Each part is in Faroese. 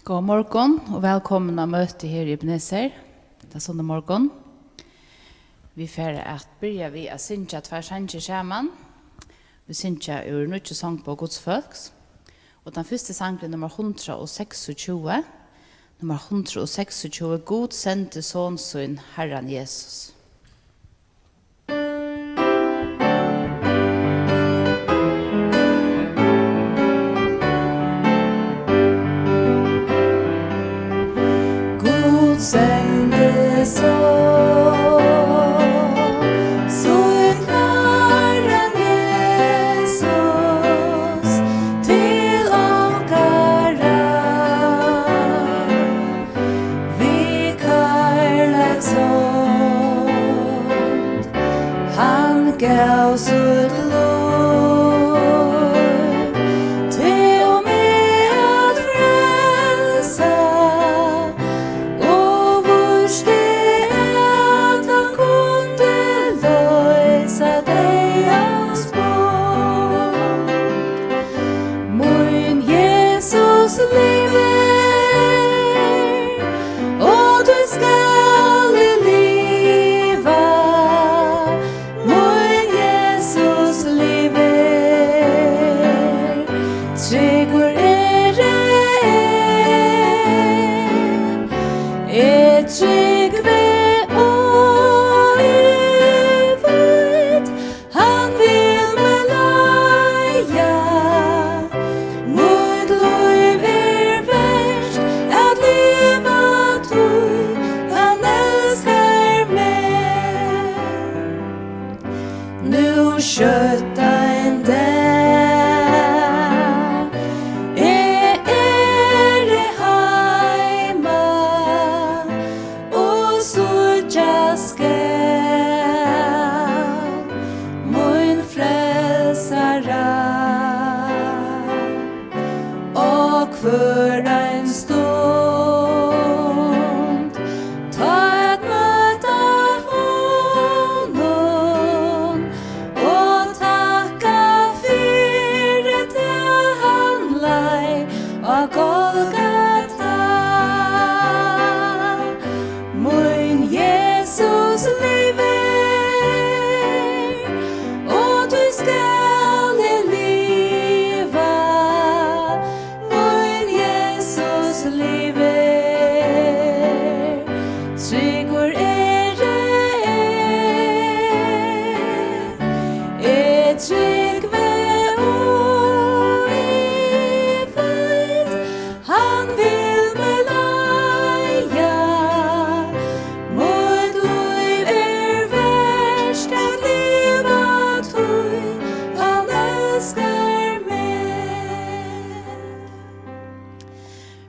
God morgon och välkomna att möte här i Ebenezer. Det är såndag morgon. Vi får att börja vid att synka tvär sanger sammen. Vi synka ur nytt sång på Guds folks. Och den första sangen nummer 126. Nummer 126. God sendte sonsun Herren Jesus. Sände son Herren Jesus till onkara vi kärleksånd han gav sitt lov till och med att frälsa.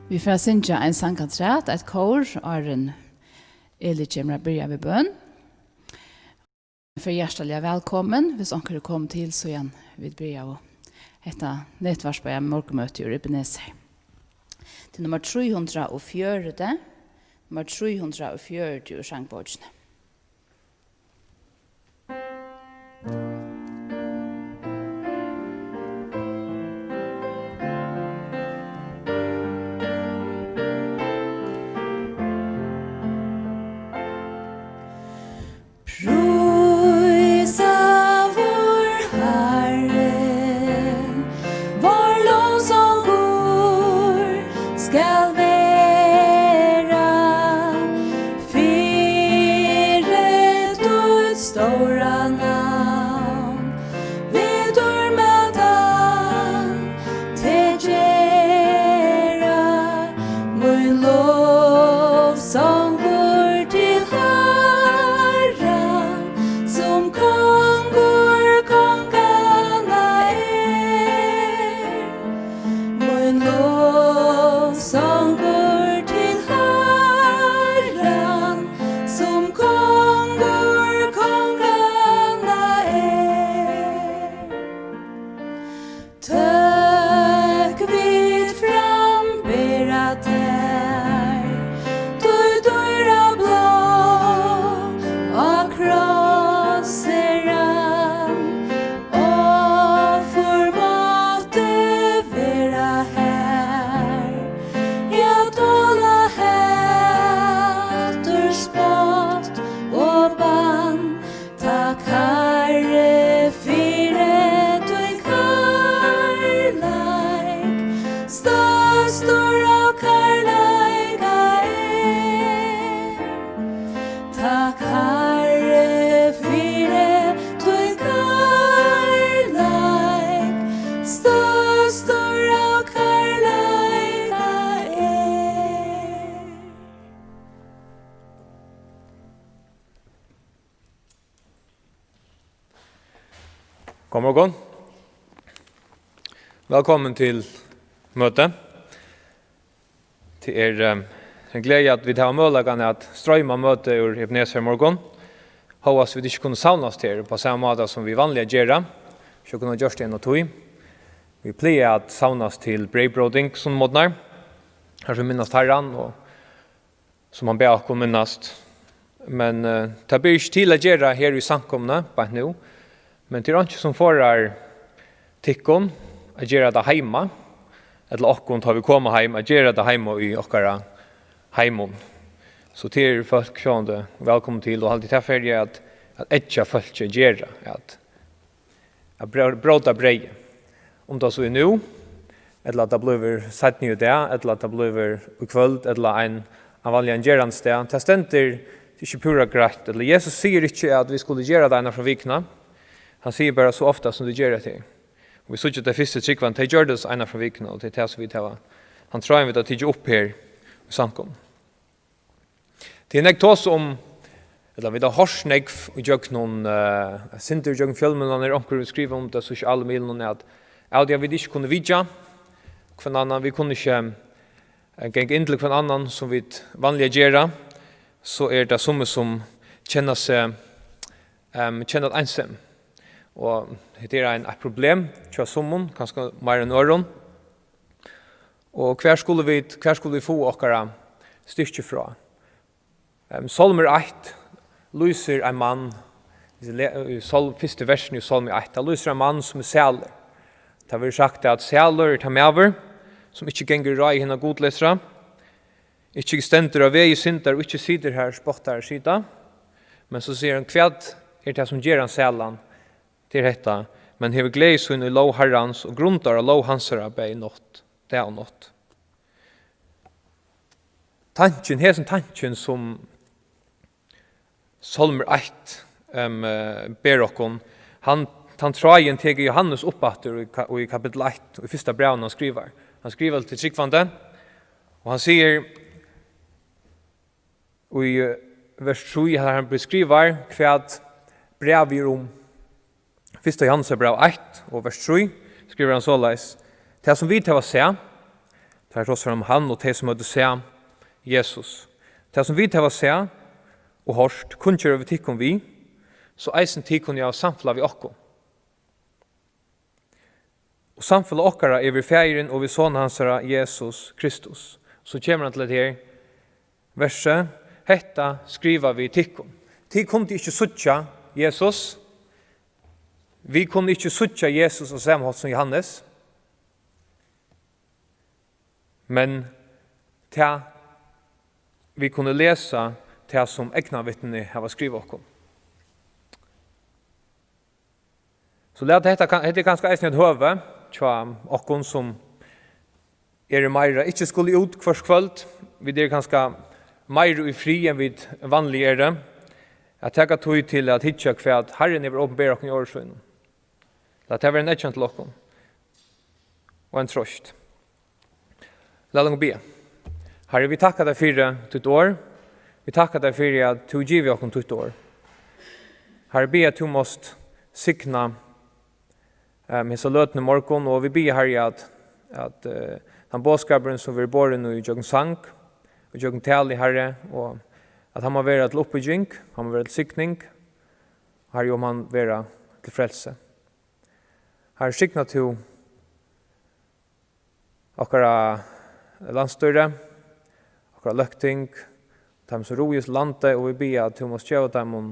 Vi får synka en sangkantræt, et kor, og en kommer börja med bøn. For hjertelig velkommen, hvis dere kom til, så igjen vi börja og hette nettvarspeie med morgenmøte i Ebenezer. Til nummer 304, nummer 304 ur sangbordene. Som kongur, kongarna God morgon. Velkommen til møte. Det en glädje att vi tar möjligheten att strömma möte ur Ebenezer morgon. Hoppas vi inte kunde savnas till på samma måte som vi vanliga gör. Så kunde görs det en och tog. Vi plejer att savnas till brevbroding som modnar. Här som minnas herran och som han ber oss minnast. Men det blir inte till att göra här i samkomna på nu. Men det är inte som förar tikkon att göra det hemma. Eller okkon tar vi komma hem att göra det hemma i okkara heimon. Så till folk sjående välkommen till och alltid därför är att etja folk göra att bråta brej. Om det så är nu eller att det blir satt nu där eller att det blir kväll eller en vanlig gerans där. Det ständer inte pura grätt eller Jesus säger inte att vi skulle göra det från vikna. Han säger bara så ofta som du gör det till. Och vi såg att det första tryckvan till gör det ena från vikna och det är så vi tar. Han tror vi att tiga upp här i samkom. Det är också om eller vi har horsnegg och jag någon center jag filmen när onkel skriver om det sociala medierna att vi inte kunde vidja från annan vi kunde inte gänga in till från annan som vi vanliga göra så är det som känner sig känner ensam och det är ett problem för sommon kanske mer än öron och kvar skulle vi få åkara styrke fra. Salmer 8 lyser en man i første versen i Salmer 8 lyser en man som sæler. Det har vært sagt at sæler er tamever som ikke ganger rai henne godlesra ikke stender av vei synder og ikke sider her spottar sida men så sier han kvad det som gjør han sælan til dette men hever gleis hun i lov herrans og gruntar av lov hansara bei nått det er nått tanken som Salmer 8 ber okkon han trajen teger Johannes oppatter i kapitel 8 og i første brev han skriver. Han skriver til tryggvande og han sier og i vers 3 har han beskriver kvad brev i rom første Johannes brev 8 og vers 3 skriver han såleis det som vi tar å se det er også om han og det som hadde se Jesus. Det som vi tar å se og hørst, kun kjører vi tikkum vi, så eisen tikkum jeg samfla vi okkom. Og samfla okkara er vi feiren og vi sånne hansara Jesus Kristus. Så kommer han til det her verset, hetta skriva vi tikkum. De kunne ikke suttja Jesus. Vi kunne ikke suttja Jesus og samhold som Johannes. Men ta vi kunne lesa det som egna vittne har skrivit oss. Så det är ganska eisende et høve tja okkon som i meira ikke skulle ut kvars kvöld. Vi er ganska meira i fri enn vi vanlig det. At teka tog til at hitja hva at Herren er åpenbæra okkon i årsøyne. Det er en etkjent til okkon. Og en trost. La oss be. Herre, vi tackar dig för ditt år. Vi tackar dig för att du giver oss ditt år. Herre, be att du måste signa med så lötna morgon och vi ber Herre att den bådskapen som vi är borren i Jögn Sank och Jögn Tal i Herre och att han må vara till uppbygging, han må vara till signing. Herre, om han vara till frälse. Herre, signa till okkara landstyrre, okkara løkting, dem som rojes landet, og vi ber at du måste gjøre dem om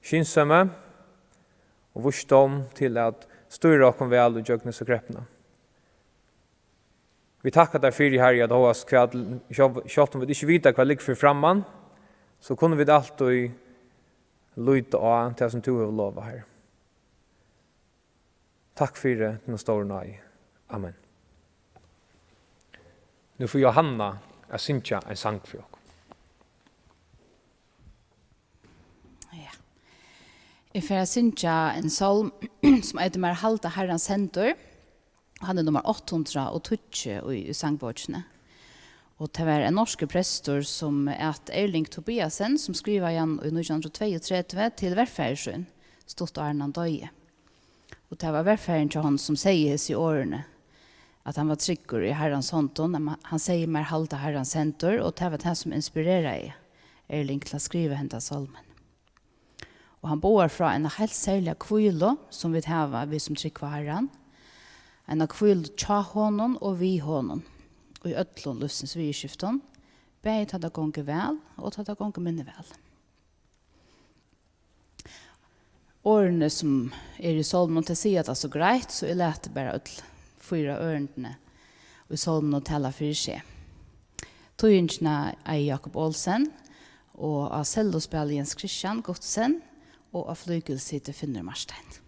skynsømme og vursdom til at styre okken vel og gjøknes og greppene. Vi tackar deg for Herre, at hos kveld, selv om vi ikke vet hva ligger for framman, så kunne vi alltid lytte av til som du har lovet her. Takk for det, den store nøy. Amen. Nu får Johanna synja en sang for oss. Ja. Jeg får synja en salm som heter «Mer halta herrans hendur». Han er nummer 820 i sangbåtsene. Og det var en norske prestor som Erling Tobiasen, som skriver igjen i 1932 til Verfærsjøen, stått av Arnan Døye. Och det var välfärden till honom som säger i årene att han var tryggur i Herrans håndton. Han säger mer halta Herrans center och det var det som inspirerar Erling till att skriva hända salmen. Och han bor från en helt särlig kvilo som vi har, vi som trycker Herran. En kvilo tja honom och vi honom. Och i ötlån lustens vidskiften. Bäg tar det gånger väl och tar det gånger mindre väl. Årene som i salmen till sig att det är så grejt så är det bara att 4 örene och i salmen att tala för sig. Tøyingene er Jakob Olsen og av cellospel Jens Christian Godsen og av flygelsite Finner Marstein.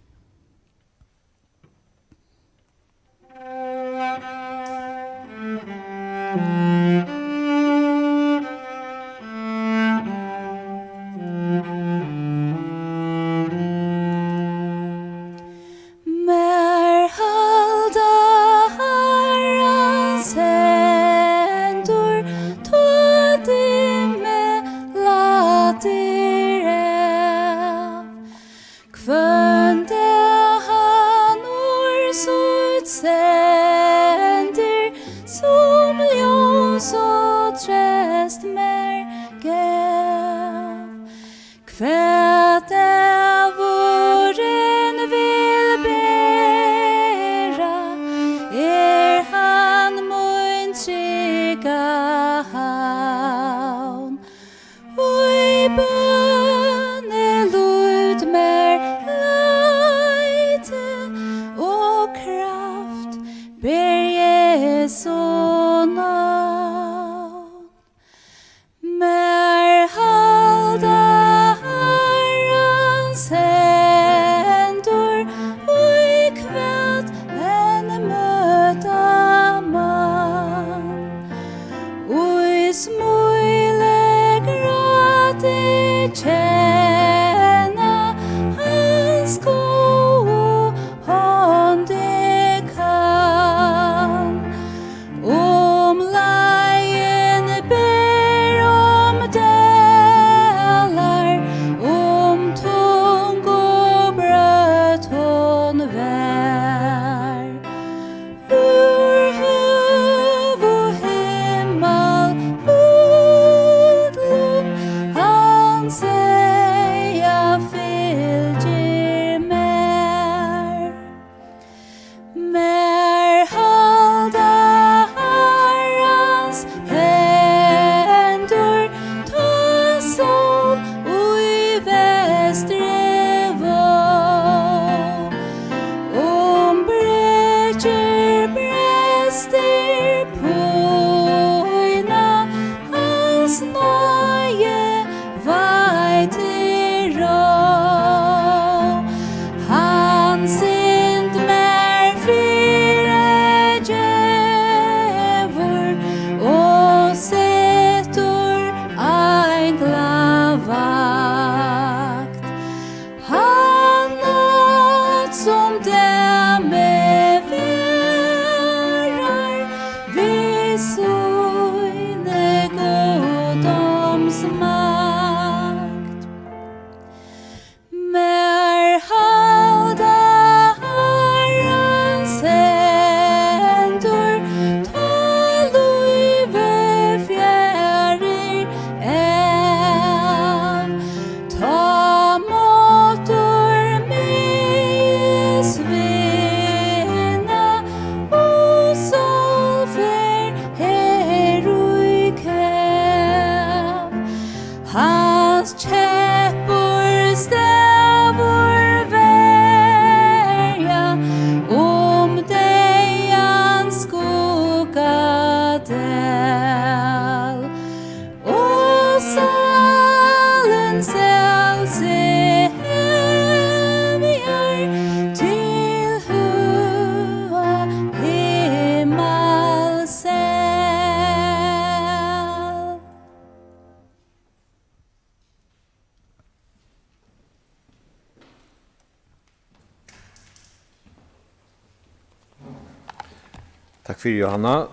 Tack för Johanna.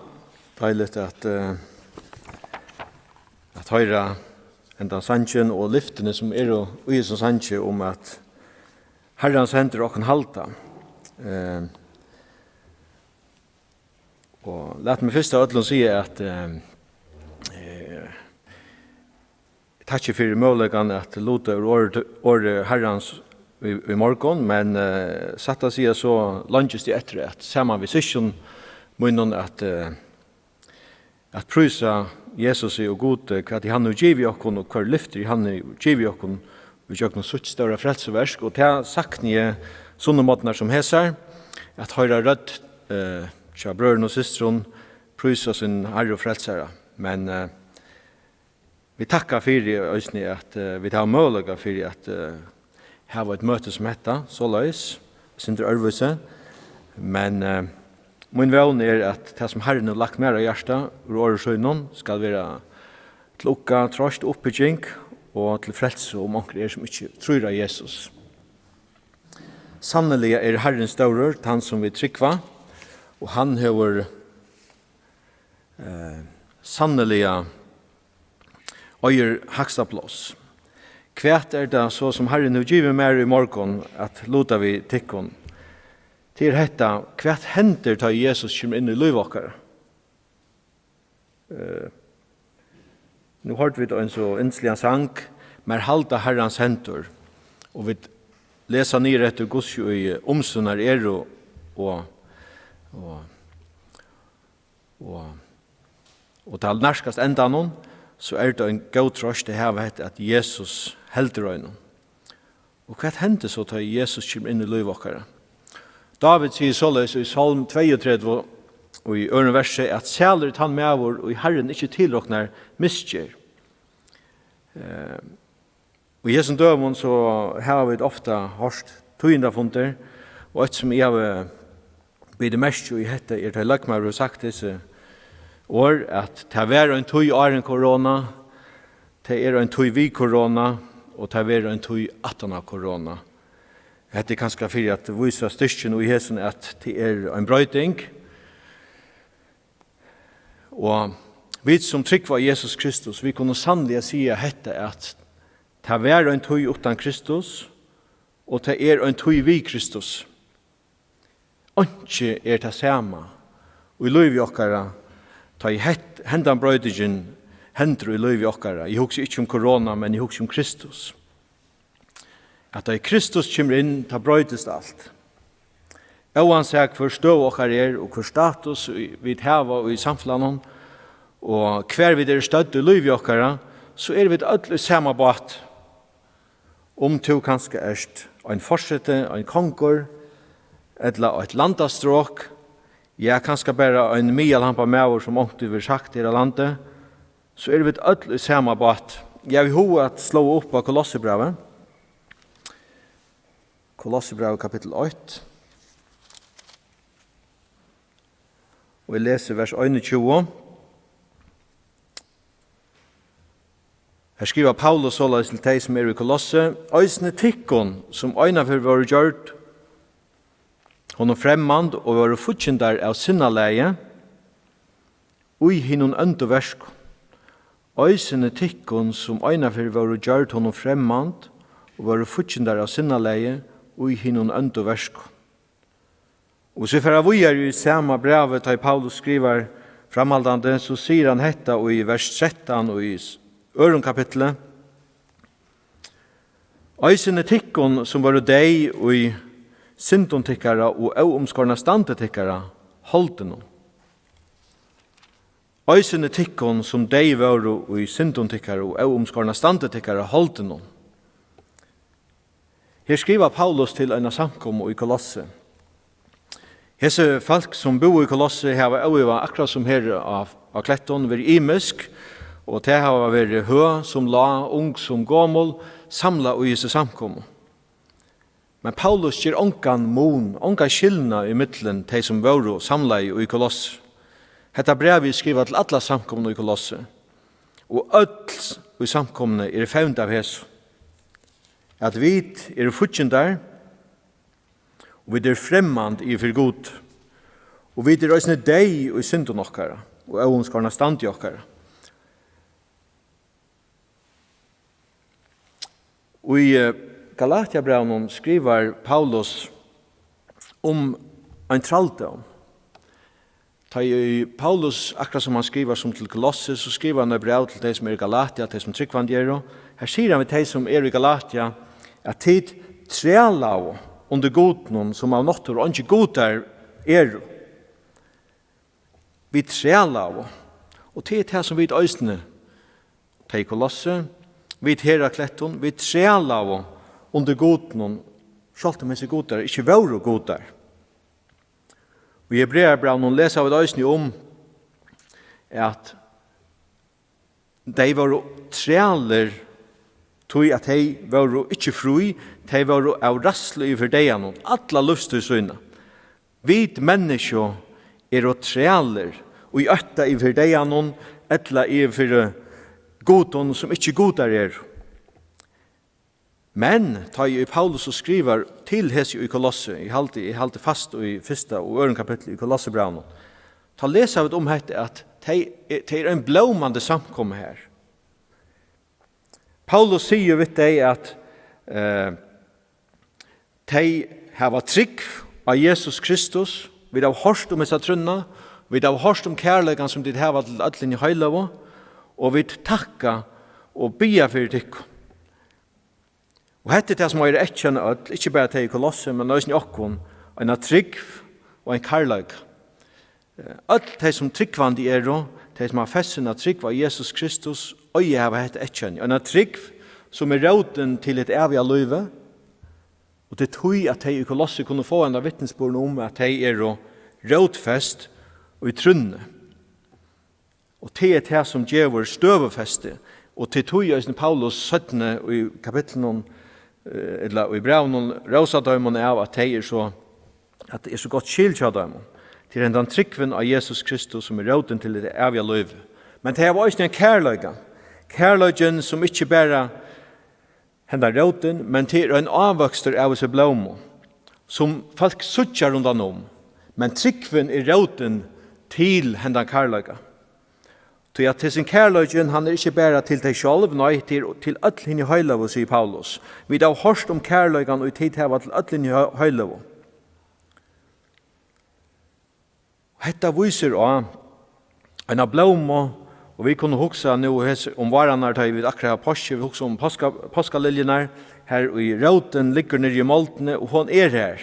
Deiligt att höra ända sanchen och lyftene som och i som sanche om att Herrans händer och kan halta. Og lät mig först av ödlån säga att takk för möjligheten att låta ur herrans i morgon, men satt att säga så lunches det efter att samman vid syssion munnen att prysa Jesus och god vad han nu giver oss och hver lyfter han nu giver oss vi gjør noe sutt større frelseversk, og det har sagt nye sånne måtene som hesar, at høyre rødt tja brøren og systeren prysa sin herre og frelsere. Men vi takkar for at vi tar mulighet for at ha et møte som hetta, så løys, sindre ørvise, men min vevn at det som Herren har lagt mer av hjertet, ur åresøgnen, skal være til lukka, trost, oppbygging, og til frelse om onker som ikke tror av Jesus. Sannelig Herren staurer, han som vi trykva, og han har sannelig øyer haksta plås. Kvært det så som Herren har givet mer i morgon, at lota vi tikkon. Til hetta, kvært henter ta Jesus kommer inn i livet. Nu hørte vi en så innslig sang, men halda Herrans hentor, og vi lesa ned etter godsjo i omsunnar og til nærskast enda noen, så det en god trost det her at Jesus helder øyne. Og hva hender så til Jesus kommer inn i livet? David sier såleis i Salm 32 og i øren verset at sæler han med vår og i Herren ikke tilråkner misgjør. Og i Jesu døven så har vi ofta hørt tøyendafunter, og et som jeg har blitt mest i hette til Løkmar og sagt disse år, at det er en tøy er en korona, det er en tøy vi korona, og det er en tøy 18 korona. Det er kanskje for at vise styrken i Jesu at det er en brøyting, og vi som trykker Jesus Kristus, vi kunne sannelig si hette at det er en tøy utan Kristus, og det er en tøy vi Kristus. Ikke det samme, og i løyvi okkara, ta i hendan brøydingen, hender i løyvi okkara. Jeg husker ikke om korona, men jeg husker om Kristus. At da Kristus kommer inn, ta brøydest alt. Oansett hvor støv okkara og hvor status vi hava og i samfunnet, og hver vi stødd i løyvi okkara, så vi alle samme båt. Om to kanskje en forsette, en konger, eller et landastråk, ja, kanskje bare en mielhampa med som ångte vi sagt i landet, så vi alle samme båt. Jeg vil ha at slå opp av Kolossebrevet. Kolossebrevet kapittel 8. Og jeg leser vers 21. Her skriver Paulus såleis til de som i Kolosse, «Øysene tikkon som øynafør var gjørt, honom fremmand og var futsindar av sinnaleie, ui hinnon øndu versko. Øysene tikkon som øynafør var gjørt, honom fremmand og var futsindar av sinnaleie, ui hinnon øndu versko.» Og så for vi i samme brevet da Paulus skriver framhaldande, så sier han hetta i vers 13 og i øren kapitlet. «Øysene tikkon som var deg og i syndontikkara og omskorna standetikkara, holdt no. Øysene tikkon som deg var og i syndontikkara og omskorna standetikkara, holdt no. Her skriver Paulus til en samkommo i Kolosse. Hese folk som bor i Kolosse har vært akkurat som her av kletton, vært imisk, og det har vært hø som la, ung som gammel, samla og hese samkommo. Men Paulus gir onkan onkan skillna i middelen de som var samla i Kolosse. Hetta brevet skriver til alla samkomne i Kolosse, og öll i samkomne fevnt av hese. At vi futsindar, og vi fremmand i for god, og vi også deg i synden okkara, og øvnskarna stand i okkara. Og i Galatia-brevnen skriver Paulus om en tralldom. Paulus, akkurat som han skriver som til Kolosser, så skriver han et brev til de som er i Galatia, de som tryggvann. Her sier han til de som er i Galatia, at tid trelau under godnum som av nottur og ikke godar vi trelau. Og det det som vi øysene, de i Kolosser, vi Herakleton, vi trelau under godnum, selv om disse godar ikke våre godar. Vi i Hebreerbrevet leser av et øysene om at de var trealer tog at de var ikke fri, de var av rassle i verdeiene, alle luftsøysene. Vi mennesker er trealer, og i øtta i verdeiene, etla i for godene som ikke godar er. Men, ta i Paulus og skriver til hese i Kolosse, jeg halte fast i første og øren kapittel i Kolossebrevnen, ta lesa av om dette at det er en blåmande samkomme her. Paulus sier vidt deg at de har trygg av Jesus Kristus, vi har hørt om disse trunna, vi har hørt om kærlegan som de har til ødelen i høylov, og vi takka og bia for tikkum. Og hette det som er etkjenne ødel, ikke bare til i Kolosse, men også i okkon, en trygg og en kærleik. Ødel de som tryggvann de er, de som har festen av trygg av Jesus Kristus, og jeg har hette etkjenne. En trygg som er råden til et evig løyve, og det tog at de i Kolosse kunne få en av vittnesbordene om at de er rådfest og i trunne. Og det er det som gjør støvefeste, og det tog jeg Paulus 17 i kapitlen eller i brevnen rosadøymene av at det er så godt skilt av dem til den tryggven av Jesus Kristus som er råden til det evige løyve. Men det er også en kærløygen som ikke bare hender råden, men det er en avvokster av seg blom som folk suttjer rundt om. Men tryggven er råden til hender kærløyga. Så at til sin kærløygen, han er ikke bare til deg selv, nei, til ødelen i høylov, sier Paulus. Vi har hørt om kærløygen og i tid her til ødelen i høylov. Hetta viser av en av blomma, og vi kunne huske nå om varene her, vi akkurat har påske, vi husker om påskaliljene her i råten, ligger nere i måltene, og hun er her.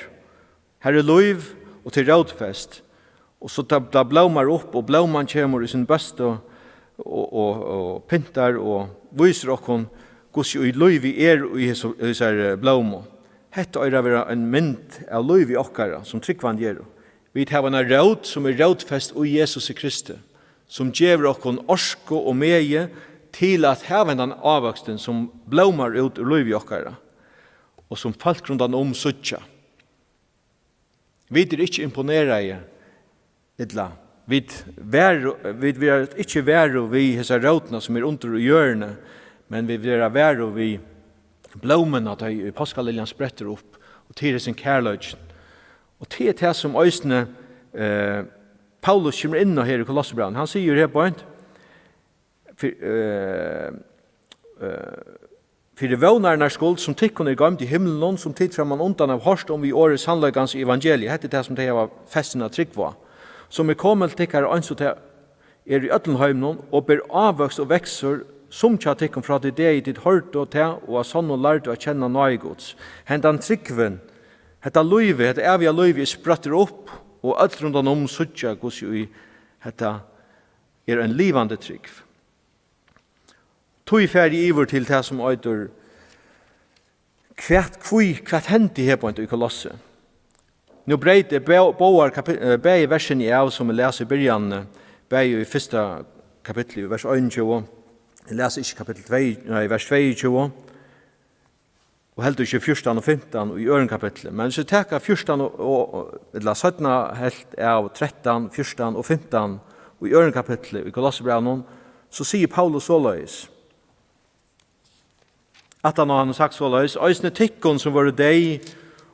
Her er løyv og til råtfest. Og så da blomar opp, og blomman kommer i sin bøste, og pintar og viser okkon gos jo i løyvi er i hese blomma. Hetta er en mynd av løyvi okkara som tryggvann gjør. Vi tar en råd som er rådfest i Jesus Kristi, som gjør okkon orsko og meie til at hava en avvoksten som blomar ut ur løyvi okkara, og som folk rundan suttja. Vi er ikke imponera i idla. Vi er ikke væro vi hese rådene som er under hjørne, men vi er væro vi blomene at påskaliljan spretter opp, og til sin kærløgjen. Og til det som øysene Paulus kommer inn her i Kolossebrevnen. Han sier her på en for det vånarne skuld som tikkun er gamt i himmelen, som tid framan undan av hørst om vi årets handlagans evangeliet. Hette det som det var festen av trygg var. Som er kommet tikkare anså til er i øtlenheimnon og ber avvøkst og vekser som tja tikkun fra det i ditt hørt og til og av sånn og lærte å kjenne nøygods. Hendan tryggven, hetta løyve, hetta evige løyve spratter opp og alt rundan suttja gos jo i hetta er en livande tryggv. Tog ferdig iver til det som øyder hvert hendi her på en i Kolosse. Nå breit det bæg i versen i av som vi leser i byrjan, bæg i første kapittel i vers 21, jeg leser ikke kapittel 2, vers 22, og helt ikke 14 og 15 i øren kapitlet. Men hvis vi teker 14 eller 17 helt av 13, 14 og 15 i øren kapitlet i Kolossebrevnen, så sier Paulus såleis, at han har sagt såleis, «Øysene tikkun som var deg,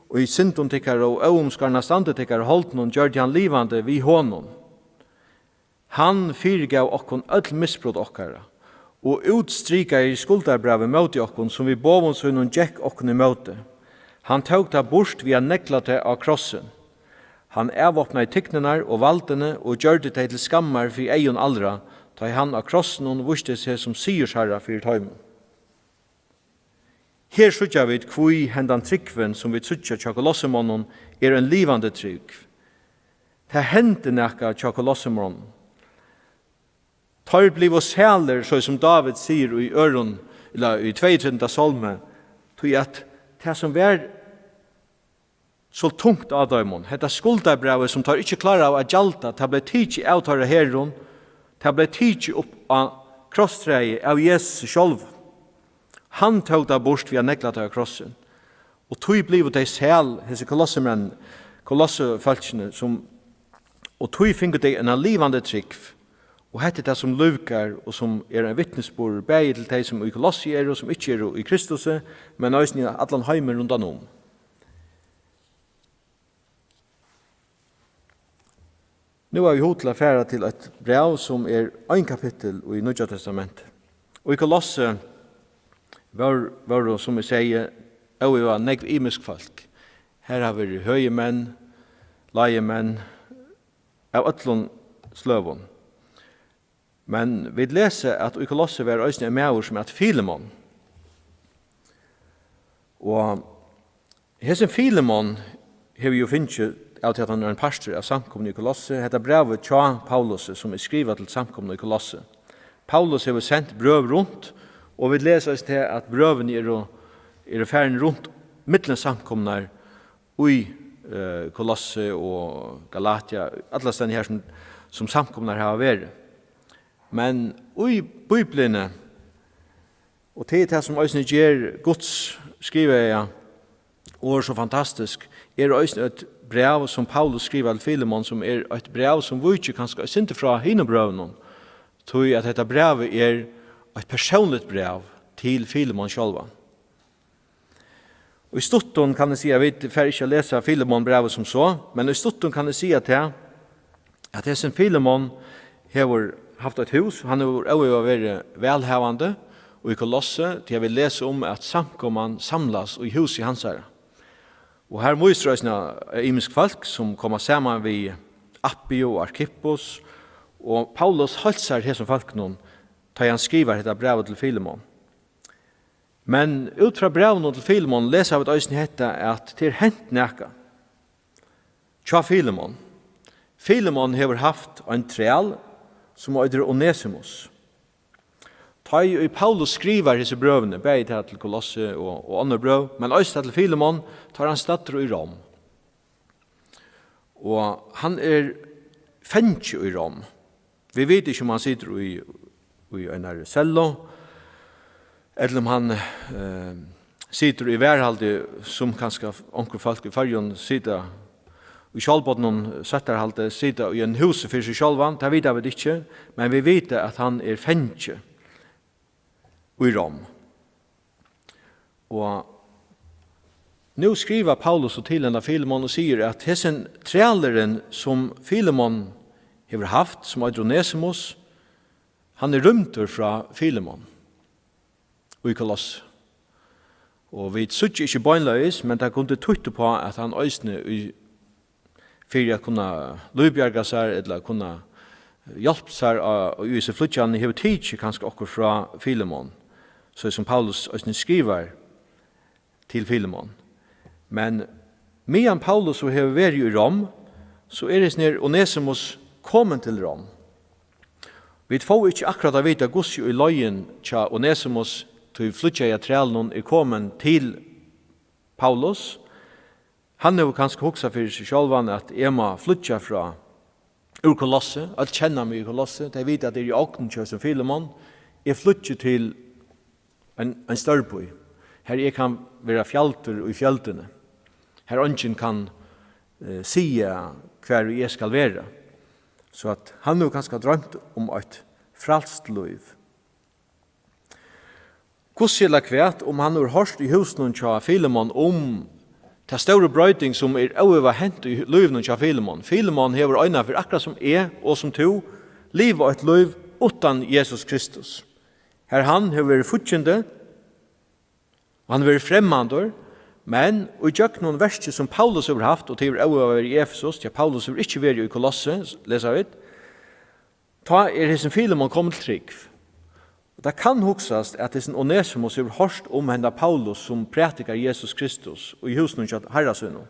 og i syndun tikkar og øvumskarna stande tikkar holdt noen, gjør de han livande vi hånden. Han fyrgav okkon öll misbrot okkara, og utstrika i skuldarbrevet møte okkon, som vi bovunsunnen gjekk okkon i møte. Han tog ta bort via neglate av krossen. Han avåpna i tyknenar og valdene og gjørde det til skammar for eion allra, ta han av krossen og viste seg som siersherra for tøymen. Her sutja vi kvui hendan tryggven som vi sutja tja kolossemånen en livande trygg. Det hendte nekka tja kolossemånen. Tar bliv oss heller, så som David sier i øron, eller i 22. salme, tog at det som var så tungt av døymon, hetta skuldabrevet som tar ikke klara av å gjalta, det ble tidsi avtara herron, det ble tidsi opp av krosstreie av Jesus sjálv. Han tog det bort via neklat av krossen. Og tog bliv det sel, hese kolossefølsene, og tog finner det en livande trygg, og hette det som lukar, og som en vittnesbord, begge til de som i kolossi og som ikke i Kristus, men også i allan heimen rundt om. Nå har vi hod til å fære til et brev som ein kapittel i Nødja Testamentet. Og i Kolosse var det, som vi sier, og vi var negv imisk folk. Her har vi høye menn, leie menn, av øtlån sløvån. Men vi leser at i Kolosse var det med ord som Filemon. Og hesen Filemon har vi jo finnet av til at han en pastor av samkomne i Kolosse. Hetta brevet tja Paulus som skrivet til samkomne i Kolosse. Paulus har sendt brøv rundt, og vi leser oss til at brøvene ferden rundt mittlen samkomne i Kolosse og Galatia, alle stedene her som samkomne har vært. Men i Bibelen, og til det som også gjør Guds, skriver jeg, og så fantastisk, også et brev som Paulus skriver til Filemon, som et brev som vi ikke kan synte fra henne brøvene, tror at dette brevet et personligt brev til Filemon selv. Og i stutten kan jeg si, jeg vet for ikke å lese Filemon brevet som så, men i stutten kan jeg si at det som Filemon har haft et hus, han har også vært velhavende, og i Kolosse, til jeg vil lese om at samkomman samlas i hus i hans herre. Og her viser oss imisk folk som kommer sammen ved Appio og Arkippos, og Paulus halser her som folk noen, da han skriver dette brevet til Filemon. Men ut fra brevet til Filemon leser vi at øyne heter at det hent nækka. Tja Filemon. Filemon har haft en træl som heter Onesimus. I Paulus skriver disse brøvene, begge til Kolosse og andre brøv, men også til Filemon tar han statter i Rom. Og han fengt i Rom. Vi vet ikke om han sitter i en cello, eller om han sitter i værhalde, som kanskje onkel folk i fargen sitter i kjallbåten setterhalde, sitter i en hus for seg kjallvann, det vet vi ikke, men vi vet at han fengt i Rom. Og nå skriver Paulus til henne Filemon og sier at hessen træleren som Filemon har haft, som Onesimus, han rymter fra Filemon og i Kolosse. Og vi sier ikke bøgnløys, men det kunne tøyte på at han øysene for å kunne løybjerge seg, eller kunne hjelpe seg og i seg flytjene, har tid kanskje akkur fra Filemon, så som Paulus øysene skriver til Filemon. Men medan Paulus har vært i Rom, så det sånn Onesimus kommet til Rom. Vi får ikke akkurat å vite hvordan i løyen til Onesimus til flytja i trellen kommet til Paulus. Han har kanskje hoksa for seg selv at må flytja fra ur Kolosse, alt kjenner meg i Kolosse, de vet at det i åknen kjøs som Filemon, flytja til en større by. Her kan være fjalter og i fjaltene. Her ønsken kan sige hver jeg skal være. Så at han har kanskje drømt om et fralst liv. Hvordan er det kvært om han har hørt i husen til Filemon om det store brøyting som over hent i livet til Filemon. Filemon har øyne for akkurat som og som to, liv og et liv utan Jesus Kristus. Her han har vært fortjende, og han har vært fremmandor, Men og gjør noen verser som Paulus har haft, og til over i Efesos, ja, Paulus har ikke vært i Kolosse, leser vi, ta hessen Filemon kommet til trygg. Det kan huksas at hessen Onesimus har hørt om henne Paulus som prætikar Jesus Kristus, og i husen ikke herresønne.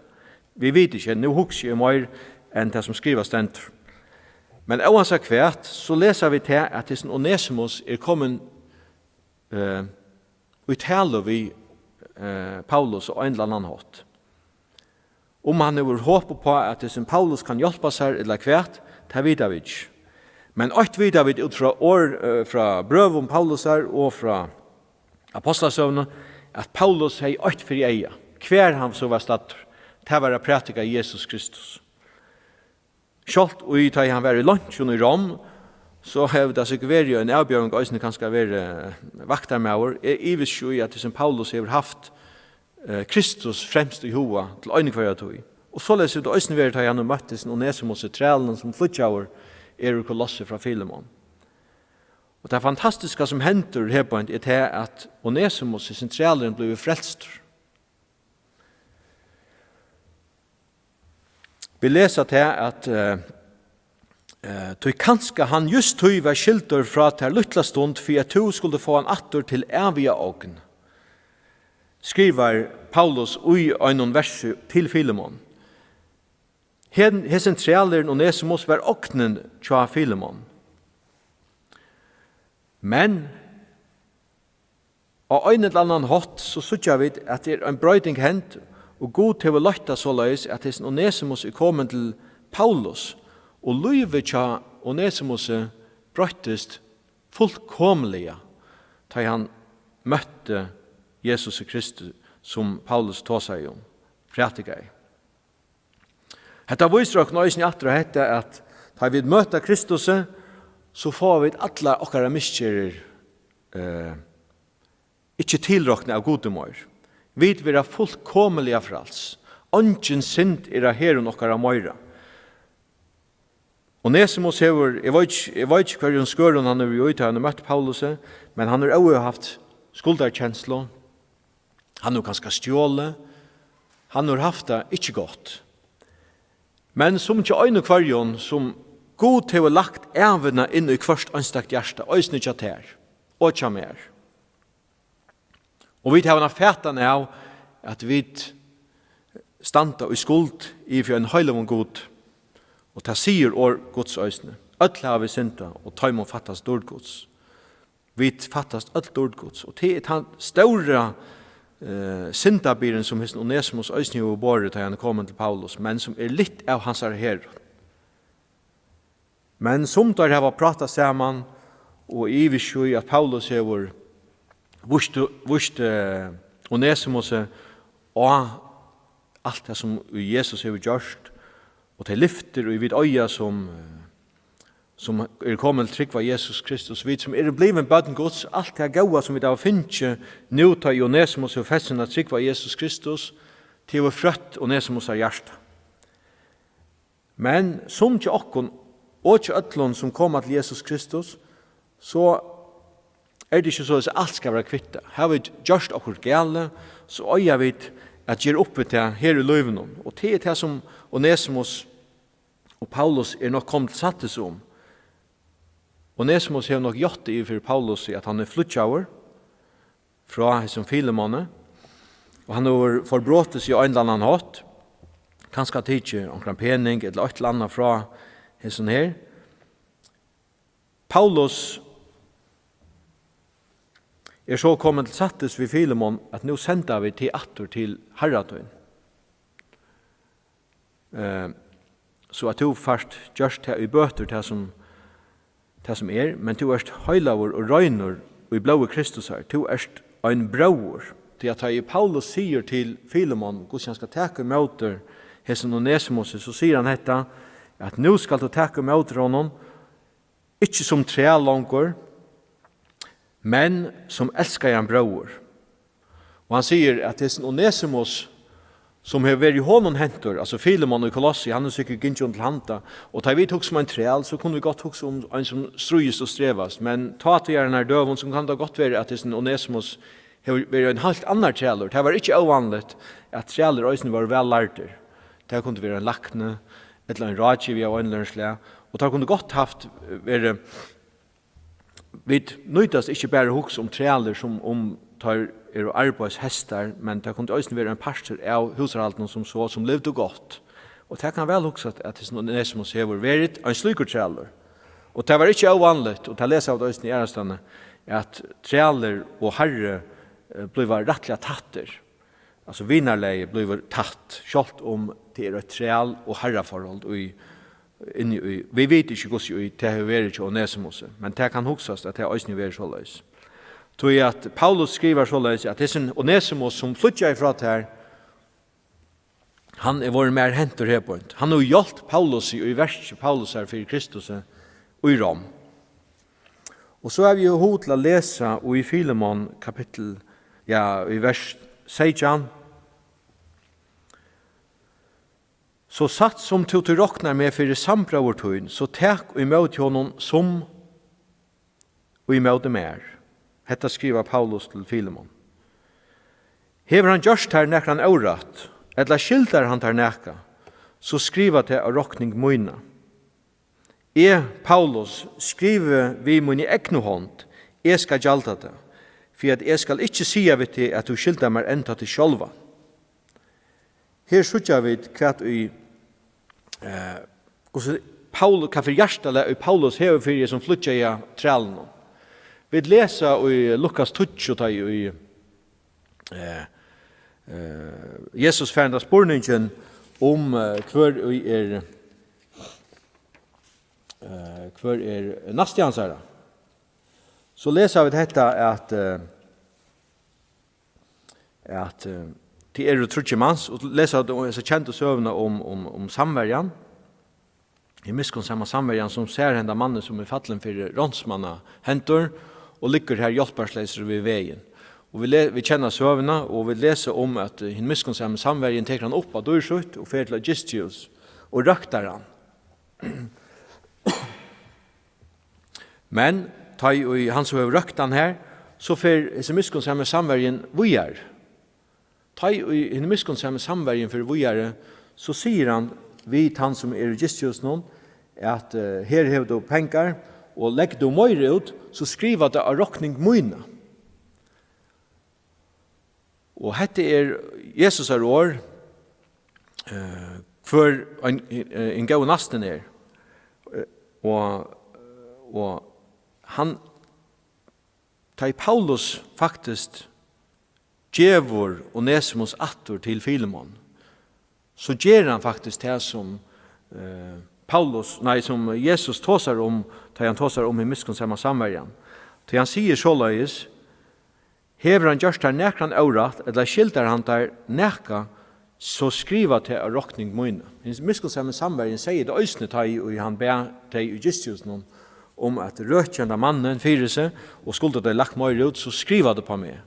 Vi vet ikke, nå hukser jeg mer enn det som skriver stendt. Men oansett kvært, så leser vi til at hessen Onesimus kommet uttale vi Paulus og en eller annen hatt. Om han har håpet på at hessen Paulus kan hjelpe seg eller kvært, det vet vi ikke. Men alt vidar vi ut fra brøv om Paulus her og fra apostlasøvne, at Paulus har alt for eia. Hver han så var stadt, det var å prætika Jesus Kristus. Sjalt og i han var i lunsjon i Rom, så har det sikkert vært en avbjørning, og det kan skal være vakter med år. Jeg vet jo at som Paulus har haft Kristus fremst i hoa til øyne hver tog. Og så leser det også vært at han har møttes og Onesimus i trælen som flyttjauer Kolosse fra Filemon. Og det fantastiske som henter her på en er at Onesimus i sin træleren ble frelst. Vi leser til at tog kanskje han just tog var skilter fra til lytla stund for at du skulle få en atter til evige åken. Skriver Paulus i en vers til Filemon. Hessen træleren Onesimus var åknen tja Filemon. Men av en eller annen hatt så sutja vi at det en brøyding hent og god til å løyta så løys at hessen Onesimus kommet til Paulus og løyve tja Onesimus brøytest fullkomlige da han møtte Jesus Kristus som Paulus tog seg om, prætika i. Hetta viser okk nøysen i atre hette at da vi møter Kristus, så får vi alle okkara miskjerer ikke tilrokne av gode mår. Vi vil ha fullkomlige frals. Ongen synd av herren okkara møyra. Onesimus hever, jeg vet ikke hver skøren han har gjort, han har møtt Paulus, men han har også haft skuldarkjenslo. Han har kanskje stjålet. Han har haft det ikke godt. Men som ikke øyne kvarjon, som god til å lagt evene inn i hverst anstakt hjerte, øyne ikke ter, og ikke mer. Og vi har en fætene av at vi standa i skuld i for en høylev og god, og ta sier år Guds øyne. Øtle har vi synda, og ta imot fattast dårgods. Vi fattast øtle dårgods, og det er store syndabiren som hesten Onesimus øyne og båret da han kom til Paulus, men som litt av hans her. Men som der har pratet sammen, og i vi sjøy at Paulus har vurst Onesimus og alt det som Jesus har gjort, og til lyfter og vid øya som kommet til trygg av Jesus Kristus, vi som bliven bøten Guds, alt det gaua som vi da finner nå til Onesimus og festen av trygg av Jesus Kristus, til å frøtt Onesimus av hjertet. Men som til okkon, og til øtlån som kommer til Jesus Kristus, så det ikke så at alt skal være kvitte. Har vi gjort okkur gale, så øya vi at gjøre oppe til her i løyven. Og det det som Onesimus og Paulus nok kommet til sattes om. Onesimus har nok gjort det i for Paulus at han flyttjauer fra som Filemon, og han har forbrått seg i en eller annen hatt, kanskje tidlig omkring pening eller et eller annet fra hessen her. Paulus så kommet til sattes ved Filemon at nå sender vi til atter til Herratøyen. Så at du først gjørst det i bøter til som men du høylaver og røyner og i blåe Kristus her. Du en brauer til at Paulus sier til Filemon hvordan han skal takke møter hessen Onesimus, så sier han dette at nå skal du takke møter honom ikke som tre langer, men som elsker en brauer. Og han sier at hessen Onesimus som har vært i hånden hentor, altså Filemon og Kolossi, han sikkert gynnskjøn til handa, og da vi tok som en træl, så kunne vi godt tok som en som strøyest og strevast, men ta til den her døven, som kan da godt være at hessen Onesimus var en helt annan träler. Det var inte ovanligt att träler ösnen var väl lärter. Det kunde vara en lakne, eller en rådgiv av en lörsle. Och det kunde gott haft vara vi nøytast ikke bare hos om træler som tar arbeidshester, men det kunne også være en pastor av husarhalten som levde godt. Og det kan vel også at det er noe som har vært en slik træler. Og det var ikke uvanligt, og det leser av det også i ærestene, at træler og herre ble rettelig tatter. Altså vinnerleie ble tatt, selv om det er et træl og herreforhold vi vet ikke hvordan det har vært til Onesimus, men det kan huskes at det har også vært såleis. Tror jeg at Paulus skriver såleis at det er en Onesimus som flytter ifra det her, han er vår mer hentur her på en. Han har hjulpet Paulus i verset Paulus her for Kristus og i Rom. Og så er vi jo hod til å lese i Filemon kapittel, i vers 16, så satt som til råknar med for sambravortøyen, så tek og imøt honom som og imøt mer. Hetta skriver Paulus til Filemon. Hever han gjørst her nekran året, eller skiltar han her nekka, så skriver det av råkning møyna. Paulus, skriver vi møyne ekno hånd, skal gjalda det, for at skal ikke sia vi til at du skiltar meg enda til sjálva. Her sutja vi kvart i Paulus, hva for hjertale og Paulus hever fyrir som flytja i trælen. Vi leser i Lukas 12 i Jesus færenda spurningen om hver nastjansara. Så leser vi dette at det er trutjemans, og leser så kjente søvnene om samverjan. Jeg miskunn samme samverjan som ser henda mannen som er fattelen for rånsmanna hentor, og ligger her hjelpersleiser ved veien. Og vi kjenner søvnene, og vi leser om at hin miskunn samme samverjan teker han opp av dørsut, og fer til Agistius, og røkter han. Men, han som har røkt han her, så fer hese miskunn samme samverjan vujar. I henne miskunn samme samvergen for vujare, så sier han vid han som er registrius noen, at her hever du pengar, og legger du møyre ut, så skriver det av råkning møyna. Og hette er Jesus er år, for en gau nasten er, og han, ta i Paulus faktisk, Djevor og Onesimus attor til Filemon, så gjør han faktisk det som som Jesus tåsar om, da han tåsar om i miskunnsamma samverjan. Da han sier såleis, hever han gjørst her nekran aurat, eller skiltar han der nekka, så skriva til av råkning møyna. I miskunnsamma samverjan sier det øysne og han ber til Agistius om at røtkjenda mannen fyrir seg, og skulle det lagt møyre ut, så skriva det på meg.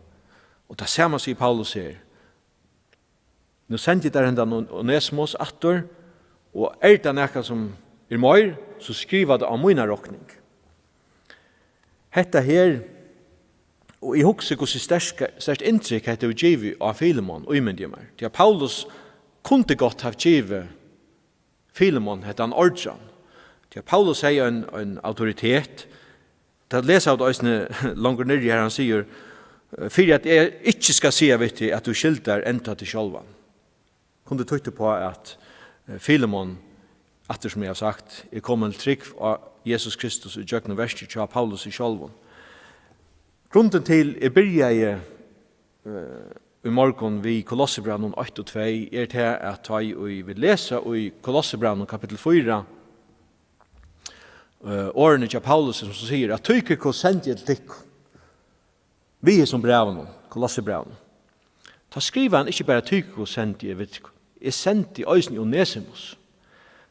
Og det ser man sier Paulus her. Nå sendte der enda Onesimus attor, og det nekka som er møyr, så skriva det av møyna råkning. Hetta her, og jeg husker hvordan størst inntrykk hette å give av Filemon og imendje meg. Det Paulus kunne godt ha give Filemon hette han ordran. Det Paulus sier en autoritet. Det leser av det også langer nere her han sier, for at jeg ikke skal si at du skilter enda til sjølvan. Kunne tøyte på at Filemon, etter som jeg har sagt, er kommet trygg av Jesus Kristus og gjøkne verset til Paulus i sjølvan. Grunden til jeg begynner i morgen vi Kolossebrevnen 8 og 2 er til at vi vil lese i Kolossebrevnen kapittel 4 årene til Paulus som sier at Tychicus sendte til deg. Vi er som brevene, Kolossebrevnen. Da skriver han ikke bare Tychicus sendte jeg sendte øysen i Onesimus.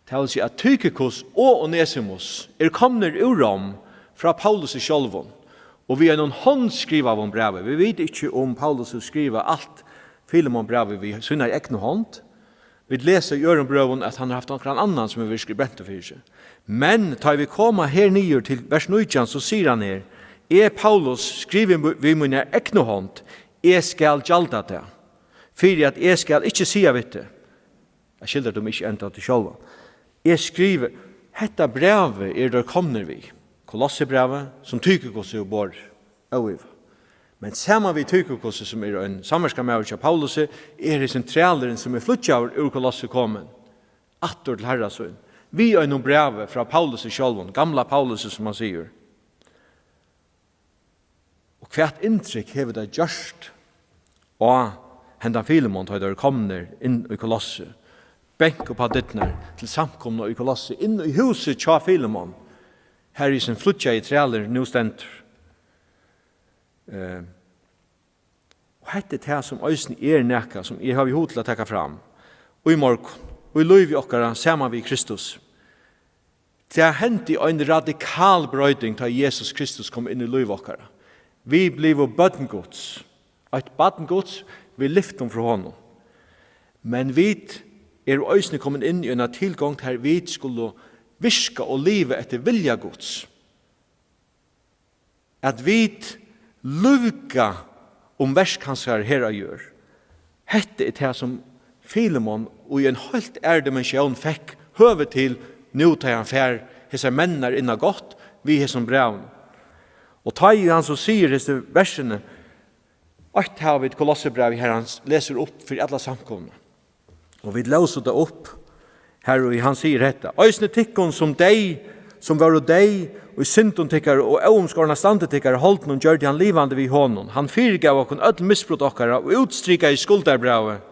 Det vil si at Tychicus og Onesimus er kommet ur Rom fra Paulus i sjølven. Og vi har noen håndskriva om brevet. Vi vet ikke om Paulus skriver alt Filemon brevet vi synner ekne hånd. Vi leser i Ørenbrøven at han har haft noen annan som er virkelig brent for seg. Men tar vi koma her nye til vers 19, så sier han her, Paulus skriver vi mine ekne hånd, jeg skal gjalda det. Fyrir at jeg skal ikke sia vitt det. Jeg skildrer dem ikke enda til sjálva. Jeg skriver, hetta brevet der komner vi. Kolossebrevet, som Tychicus og bor øviv. Men saman vi Tychicus, som en samverska med av Paulus, centraleren som flutja ur Kolosse kommen. Attor til Herrasøyn. Vi noen brevet fra Paulus i sjálvun, gamla Paulus som han sier. Og hvert inntrykk hever det gjørst, og hendan Filemon tar der kommer inn i Kolosse, benk på dittner til samkomna i Kolosse, inn i huset tja Filemon, her i sin flutja i trealer nu stendur. Og hette det som øysen nekka, som jeg har vi hod til å tekka fram, og i morgon, og i løyvi okkara saman vi Kristus. Det har hendt i en radikal brøyding da Jesus Kristus kom inn i løyvi okkara. Vi blev bøttengods. Et bøttengods, vi lyftum fra honom. Men vi øysene kommet inn i en tilgang her vi skulle virka og live etter vilja gods. At vi lukka verskansar herra gjør. Hette det som Filemon og i en helt dimensjon fikk høve til nu tar han fær hese mennar inna godt vi hese braun. Og ta i han så sier hese versene at har vi et Kolossebrev her han leser opp for alla samkomna. Og vi løser det opp her og han sier dette. Øysne tikkon som deg, som var deg, og i synden tikkar og omskorna stande tikkar holdt noen gjør han livande vid honom. Han fyrgav okon öll misbrott okkara og utstrika i skulderbrevet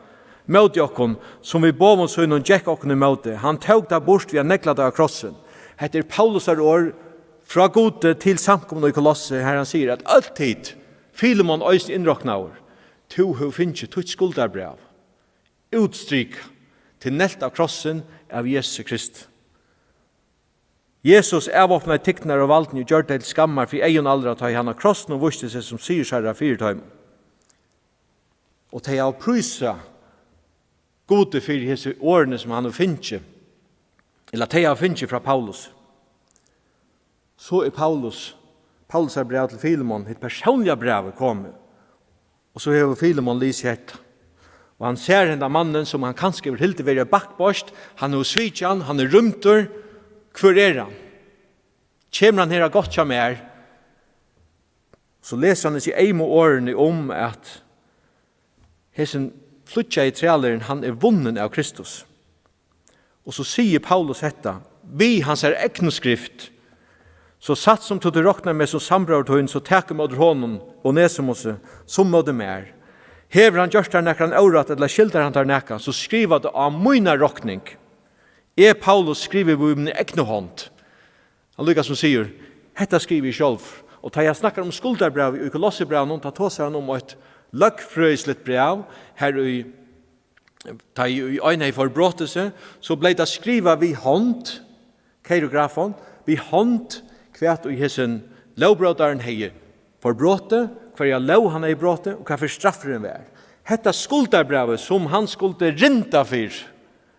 mot jokkon, som vi bovon så innan Jack okon i møte. Han tog det bort via neglade av krossen. Hette Paulus år fra gode til samkomna i Kolosse, her han sier at alltid Filemon øyst innroknaur, to hu finnje tutt skulderbrev, utstryk til nelt av krossen av Jesus Krist. Jesus avåpnet tikkner og valden og gjør det til skammar for egen aldra ta i han av krossen og vurste seg som sier seg av fyrtøym. Og til å prysa gode for disse årene som han finner, eller til å finne fra Paulus. Så Paulus har brev til Filemon, et personlige brev kommet. Og så har Filemon lyst hett. Og han ser henne mannen som han kanskje vil hilde være bakborst. Han svitjan, han rymter. Hvor han? Kjemer han her godt som så leser han i eimo årene om at hessen flutja i træleren, han vunnen av Kristus. Og så sier Paulus detta, vi hans eknoskrift, så satt som tog råkna med som sambrørdhøyen, så teker mot honom og nesemosse, som måtte mer. Hever han gjørst der nekker han året, eller skildar han der nekker, så skriver det av møyna råkning. Paulus skriver på min eknohånd. Han lykkes som sier, hetta skriver jeg selv. Og da jeg snakker om skuldarbrev i Kolossebrev, ta seg han om et løkkfrøyslet brev, her i øynene for brottelse, så ble det skrivet vi hånd, keirografen, vi hånd, kvært og hessen lovbrådaren hei for brottet, hver jeg lov han hei brottet, og hva for strafferen var. Hetta skuldarbrevet som han skulle rinta for,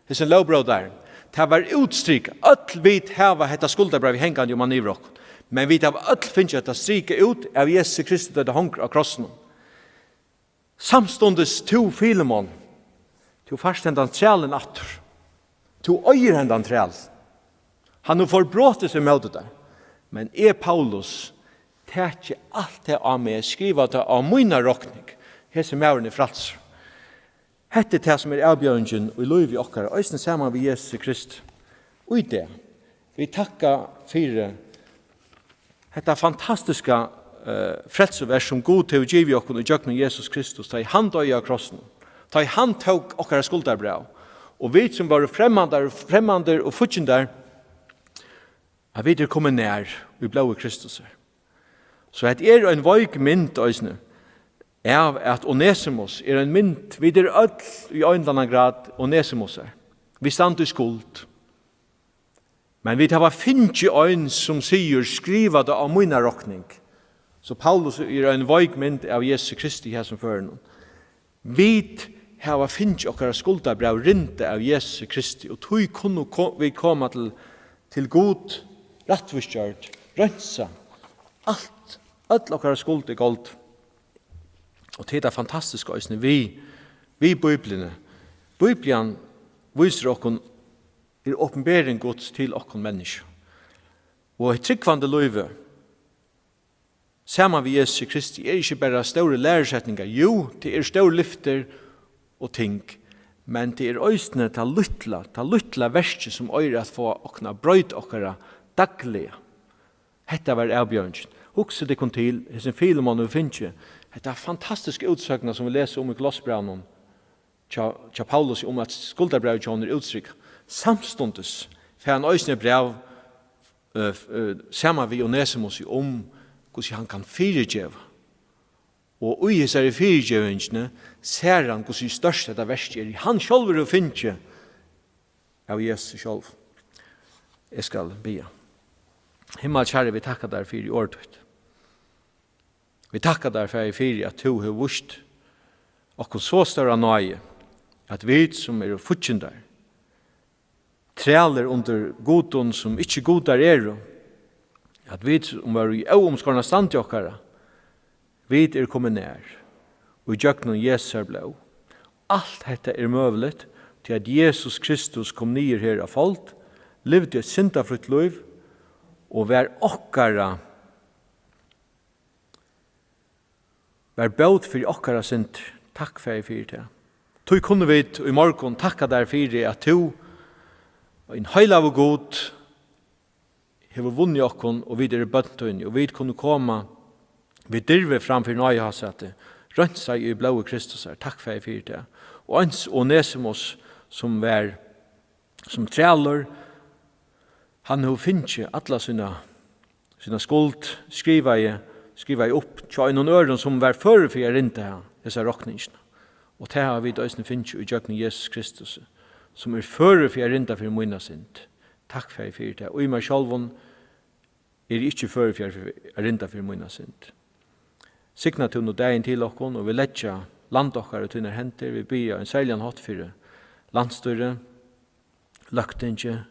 hessen lovbrådaren, det var utstryk, öll vit hava hetta skuldarbrevet hengande om han i rock. Men vi har öll finnst at stryka ut av Jesus Kristus det honker av krossen. Samstundes to Filemon, to farstendan trælen atter, to øyerhendan træl. Han har forbrått seg med det der. Men Paulus tætje alt det av meg, skriva det av mine råkning, hese mauren i frals. Hette det som avbjørningen og lov i okkara, øyne sammen med Jesus Krist. Og i det, vi takkar for dette fantastiske frelsevers som god til å give okkara og gjøkne Jesus Kristus, ta i hand og av krossen, ta i hand tog okkara skuldarbrev, og vi som var fremmande og futjender, at vi kommet nær, vi blå i Kristus. Så det en veik mynd, øyne, av at Onesimus en mynd, vi øll i øynlanda grad Onesimus Vi stand i skuld. Men vi tar finnje øyn som sier, skriva det av mine råkning. Så Paulus en veik mynd av Jesus Kristi her som fører noen. Vi har finnje okkara skuldabrev rinte av Jesus Kristi, og tog kunne vi komme til god rattvistgjørt, rønsa, alt okkara skuld i gold. Og det er fantastisk også vi Bibelen. Bibelen viser oss åpenbering Guds til oss mennesker. Og et tryggvande løyve, sammen vi Jesus Kristi, ikke bare store læresetninger. Jo, det store lyfter og ting, men det øysene til lytla verset som øyre at få okna brøyt okkara daglige. Hetta var avbjørnsen. Hugsa det kom til, hesen Filemon og Finche. Hetta fantastiske utsøkna som vi leser om i Kolossbrevnen, tja Paulus om at skuldarbrevet tjåner uttrykk. Samstundes, for han øysene brev, sammen vi Onesimus om hvordan han kan fyrirgjeva. Og i hesare fyrirgjevingene ser han hvordan størst dette verset er. Han sjálfur og Finche av Jesus sjálf. Jeg skal be. Himmel kjære, vi takkar der for i året. Vi takkar der for at du har vust og så større nøye at vi som futsjendar træler under godon som ikke godar at vi som var i omskorna stand til okkara vi kommet nær og i jøknen Jesus er blå. Alt dette møvlet til at Jesus Kristus kom nyer her av folk, levde et syndafrutt liv og vær okkara vær bøt for okkara synd. Takk for det. Tog kunne vi i morgen takka der for at du en høyla av god hever vunnet okkon og videre bøttun og vi kunne komme vi dirve framfor nøye hasete rønt seg i blå Kristus her. Takk for det. Og ens Onesimus som træler han har finnet alle sine skuld skriva i opp tja i noen øren som var før for jeg rinte her disse rokningene. Og det har vi døsne finnet i jøkken Jesus Kristus som før for jeg rinte for munna sint. Takk for det. Og i meg sjalvån ikke før for jeg rinte for munna sint. Signa til noe dagen til okkon og vi letja land okkar og tunner henter. Vi bya en særlig hatt for landstyrre, løktinge,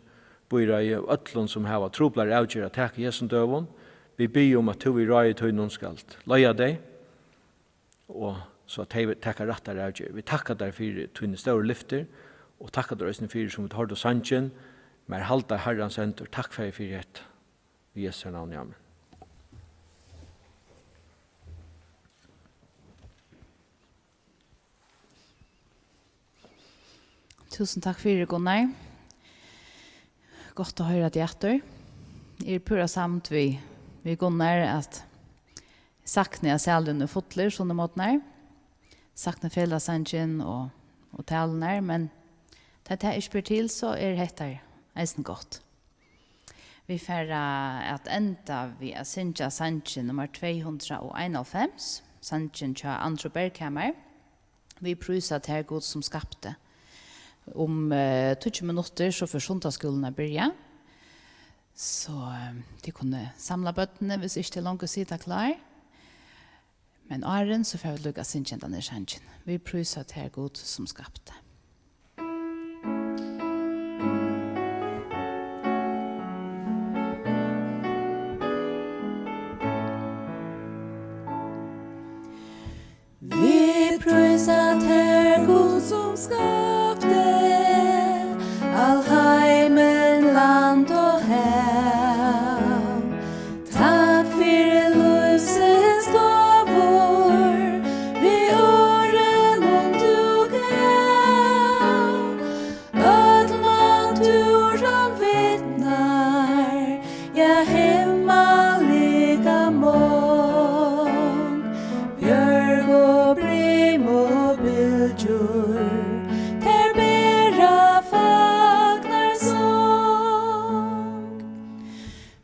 bøyreie og øtlån som hava troblar avgjør at takk Jesu døvån. Vi byr om at du i røye tøynån skal løya deg, og så at jeg takkar rattar avgjør. Vi takkar der for tøyne større lyfter, og takkar der også for som vi hørte sannsjen, men halta herrans endur. Takk for et. I Jesu navn, amen. Tusen takk for det, Gunnar. Godt å høre det etter. Jeg pura samt vi Gunnar at sakne jeg selden fotler sånne måtene. Sakne fjellasangjen og talene, men det er ikke til, så dette eisen godt. Vi får at enda vi synja sangjen nummer 291, sangjen til Andrew Berghammer. Vi prysa til God som skapte. Om 20 minutter så får sundagsskolen börja. Så de kunne samla bøttene hvis ikke langt å sitte klar. Men åren så får vi lukka sinnkjentene i sjansen. Vi prysa til God som skapte. Vi prysa til God som skapte all heimen, land og hav. Takk for lysens gavor, vi åren om du gav. Ödlan du som vittnar, ja himmeliga mån. Björg och brim och bildjur, ter bera fagnar sång.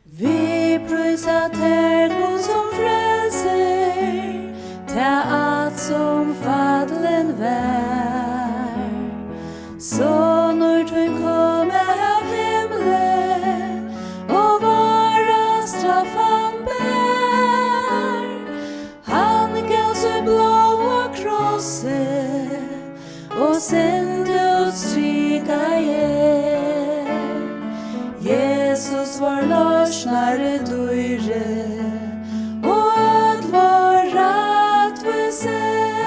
Vi pröjsa ter God som frälser, ta allt som fadlen vär. Så når du kommer av himlen och vara straffan bär. Han gav sig blåa krosset och sände ut stryka igen. Jesus var lösnare dörre och allt var rättvise.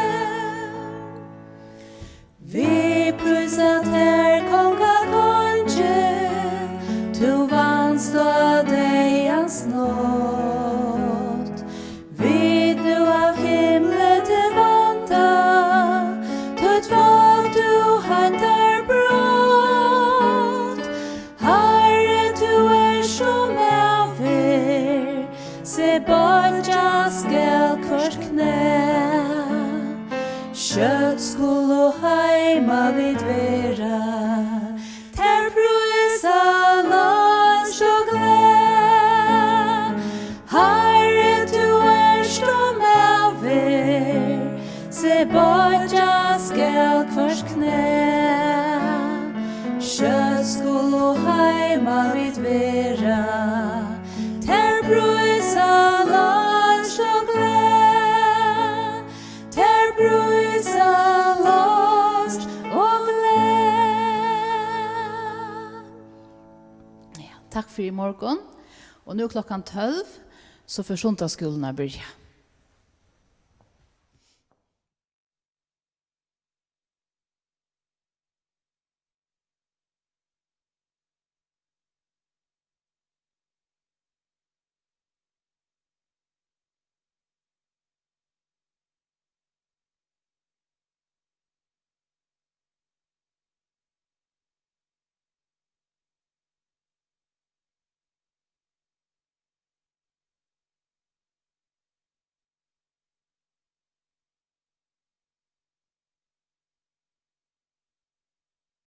Bøtja skal kvars knæ, kjøtt skuld og heima vid vera, ter bruisa last og gled, ter bruisa last og gled. Ja, takk for i morgen. Og nu klokkan 12 så får sundagsskolen börja.